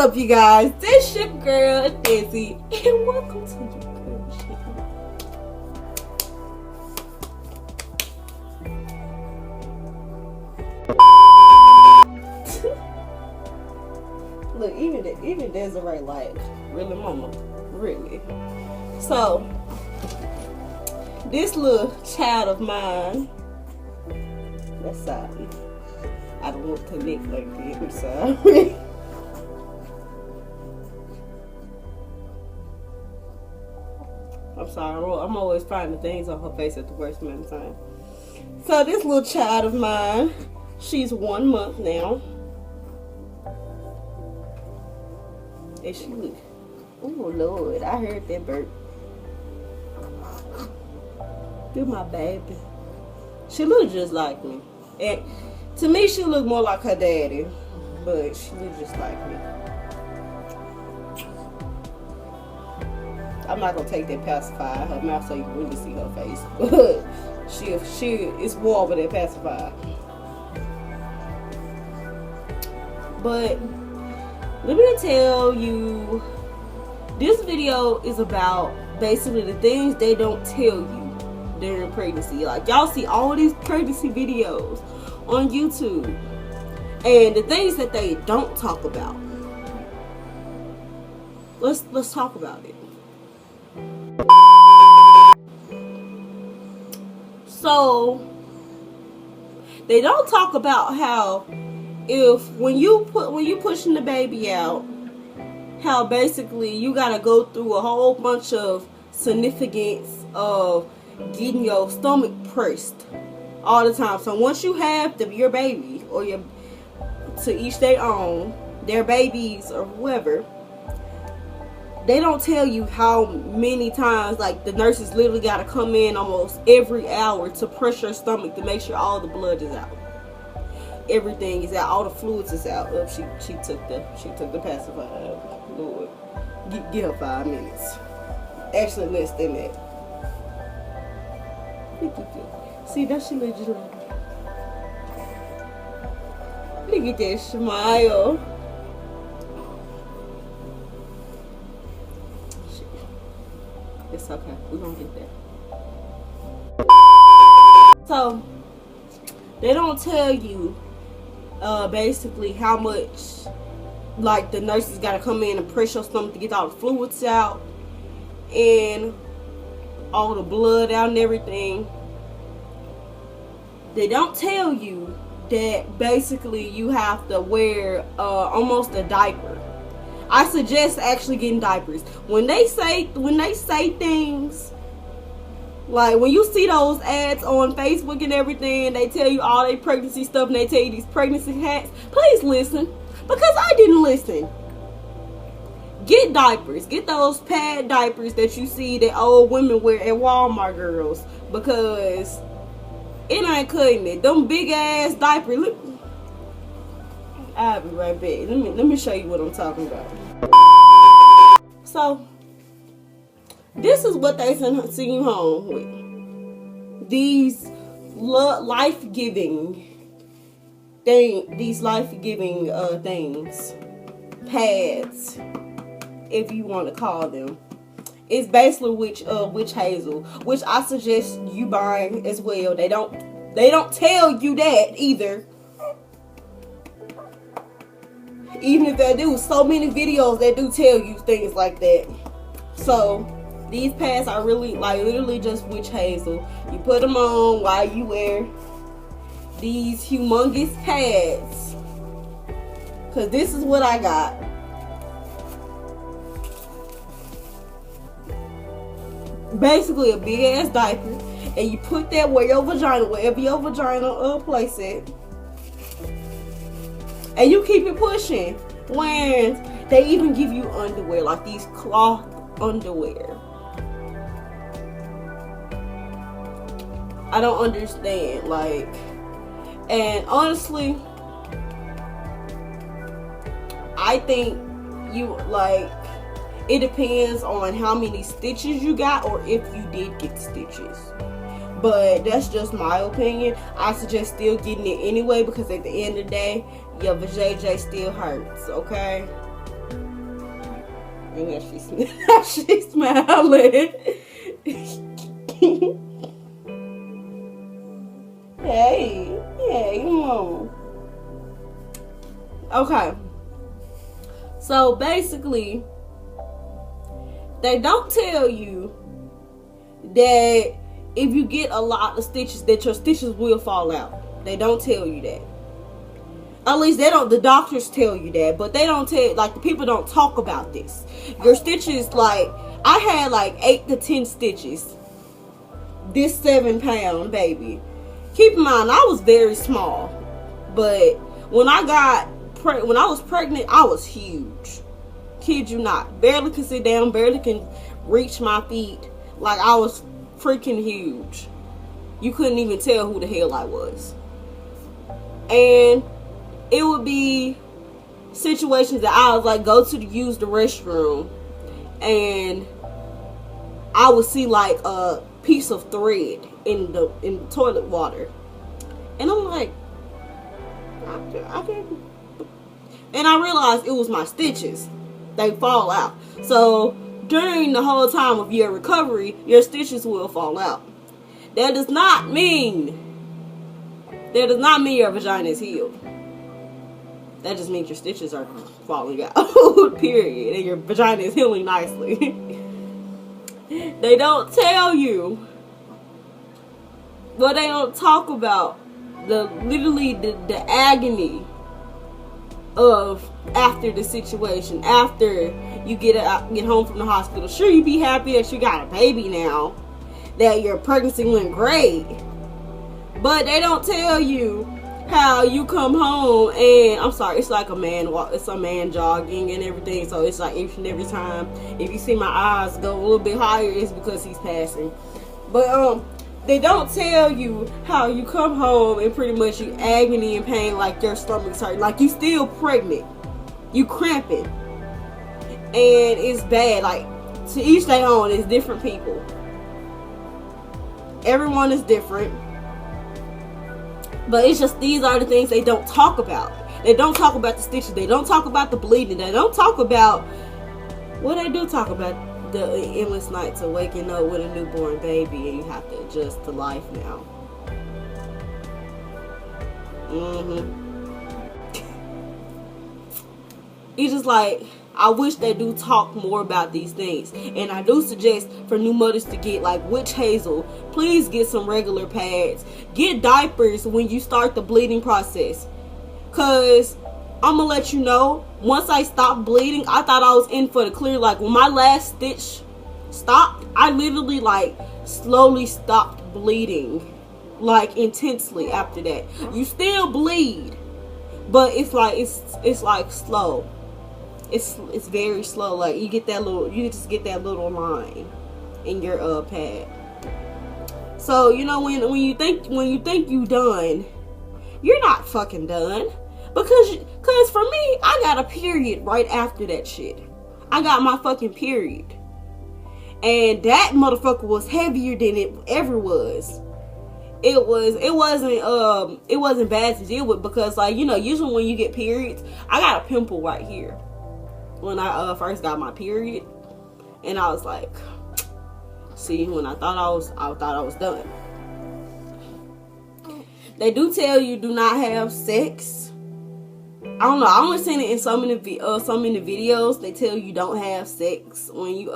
up, you guys? This your girl, Dizzy, and welcome to your girl channel. Look, even Desiree, like, really, mama, really. So, this little child of mine, that's sorry. I don't want to connect like that. I'm sorry. I'm sorry. I'm always finding things on her face at the worst amount of time. So this little child of mine, she's 1 month now. And she look, oh Lord, I heard that burp. You're my baby. She look just like me. And to me, she look more like her daddy, but she look just like me. I'm not gonna take that pacifier in her mouth so you can really see her face, but she is warmer than pacifier. But let me tell you, this video is about basically the things they don't tell you during pregnancy. Like, y'all see all these pregnancy videos on YouTube, and the things that they don't talk about. Let's talk about it. So they don't talk about how when you pushing the baby out, how basically you gotta go through a whole bunch of significance of getting your stomach pressed all the time. So once you have your baby, or to each their own, their babies or whoever, they don't tell you how many times, like, the nurses literally got to come in almost every hour to press your stomach to make sure all the blood is out, everything is out, all the fluids is out. Oh, she took the pacifier out. Lord, give her 5 minutes. Actually, less than that. See, that she look just like me. Look at that smile. It's okay. We're gonna get there. So, they don't tell you basically how much, like, the nurses gotta come in and press your stomach to get all the fluids out and all the blood out and everything. They don't tell you that basically you have to wear almost a diaper. I suggest actually getting diapers. When they say things, like when you see those ads on Facebook and everything, they tell you all their pregnancy stuff and they tell you these pregnancy hacks, please listen, because I didn't listen. Get diapers. Get those pad diapers that you see that old women wear at Walmart, girls, because it ain't cutting it. Them big ass diapers. Look, I'll be right back. Let me show you what I'm talking about. So, this is what they send you home with. These life-giving things, pads, if you want to call them. It's basically witch hazel, which I suggest you buying as well. They don't tell you that either. Even if they do, so many videos that do tell you things like that. So these pads are really, like, literally just witch hazel. You put them on while you wear these humongous pads, because this is what I got. Basically a big ass diaper, and you put that where your vagina, wherever your vagina place it, and you keep it pushing. When they even give you underwear, like these cloth underwear. I don't understand, like, and honestly, I think it depends on how many stitches you got, or if you did get stitches. But that's just my opinion. I suggest still getting it anyway, because at the end of the day, your vajayjay still hurts, okay? And then she's smiling. Hey, come on. Okay. So basically, they don't tell you that if you get a lot of stitches, that your stitches will fall out. They don't tell you that. At least they don't. The doctors tell you that, but they don't tell. Like, the people don't talk about this. Your stitches, like, I had like 8 to 10 stitches. This 7-pound baby. Keep in mind, I was very small, but when I was pregnant, I was huge. Kid you not. Barely could sit down, barely can reach my feet. Like, I was freaking huge. You couldn't even tell who the hell I was. And it would be situations that I would like go to use the restroom, and I would see like a piece of thread in the toilet water, and I'm like, I can't. And I realized it was my stitches. They fall out. So during the whole time of your recovery, your stitches will fall out. That does not mean your vagina is healed. That just means your stitches are falling out. Period. And your vagina is healing nicely. They don't tell you. But they don't talk about the agony of after the situation, after you get home from the hospital. Sure, you be happy that you got a baby now, that your pregnancy went great, but they don't tell you how you come home and, I'm sorry, it's like a man jogging and everything. So it's like each and every time, if you see my eyes go a little bit higher, it's because he's passing. But they don't tell you how you come home and pretty much you agony and pain, like your stomach's hurt, like you still pregnant, you cramping, and it's bad. Like, to each their own. It's different people. Everyone is different. But it's just, these are the things they don't talk about. They don't talk about the stitches. They don't talk about the bleeding. They don't talk about, well, they do talk about the endless nights of waking up with a newborn baby and you have to adjust to life now. It's just like, I wish they do talk more about these things. And I do suggest for new mothers to get like witch hazel. Please get some regular pads. Get diapers when you start the bleeding process. Cause I'm gonna let you know, once I stopped bleeding, I thought I was in for the clear. Like, when my last stitch stopped, I literally like slowly stopped bleeding, like intensely after that. You still bleed, but it's like slow. It's very slow. Like, you just get that little line in your pad. So, you know, when you think you done, you're not fucking done. Because for me, I got a period right after that shit. I got my fucking period. And that motherfucker was heavier than it ever was. It wasn't bad to deal with, because, like, you know, usually when you get periods, I got a pimple right here when I first got my period, and I was like, see, when I thought I was done. They do tell you do not have sex. I don't know, I only seen it in some of the videos. They tell you don't have sex when you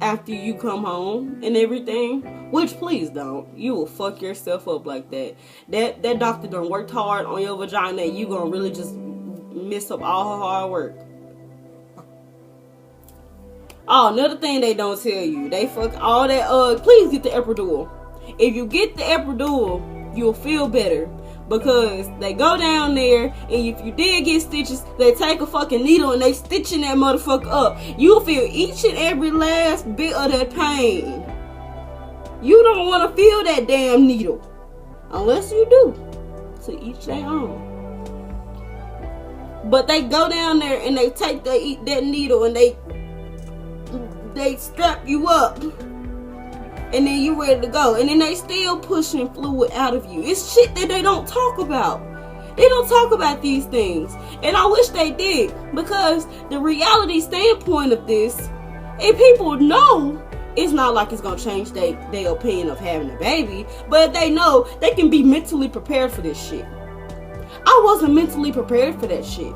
after you come home and everything, which please don't. You will fuck yourself up like that. That doctor done worked hard on your vagina, and you gonna really just mess up all her hard work. Oh, another thing they don't tell you, they fuck all that. Please get the epidural. If you get the epidural, you'll feel better. Because they go down there, and if you did get stitches, they take a fucking needle and they stitching that motherfucker up. You'll feel each and every last bit of that pain. You don't want to feel that damn needle. Unless you do. To each their own. But they go down there and they take that needle and they strap you up. And then you ready to go. And then they still pushing fluid out of you. It's shit that they don't talk about. They don't talk about these things. And I wish they did, because the reality standpoint of this, if people know, it's not like it's gonna change their opinion of having a baby, but if they know, they can be mentally prepared for this shit. I wasn't mentally prepared for that shit.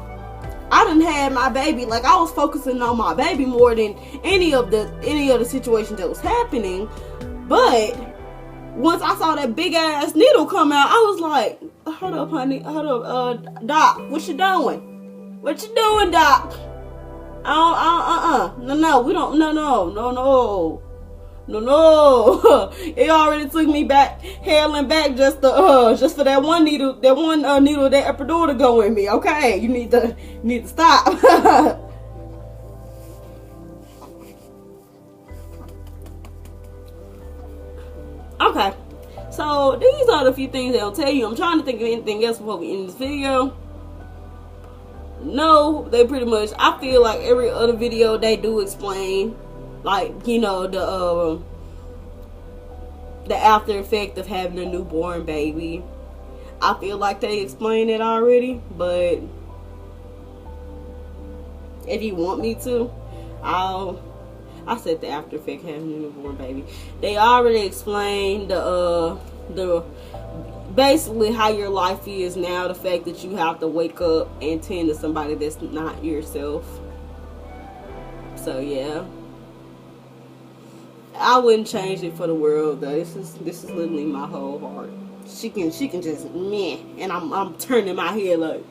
I done had my baby, like I was focusing on my baby more than any of the situations that was happening. But once I saw that big ass needle come out, I was like, hold up, honey, hold up, Doc, what you doing? What you doing, Doc? No, we don't, no. It already took me back, hailing back just for that one needle, that epidural to go in me. Okay, you need to stop. Okay, so these are the few things they'll tell you. I'm trying to think of anything else before we end this video. No, they pretty much, I feel like every other video they do explain, like, you know, the after effect of having a newborn baby. I feel like they explained it already, but if you want me to, I said the after effect having a newborn baby. They already explained the basically how your life is now, the fact that you have to wake up and tend to somebody that's not yourself. So yeah, I wouldn't change it for the world though. This is literally my whole heart. She can just meh, and I'm turning my head like,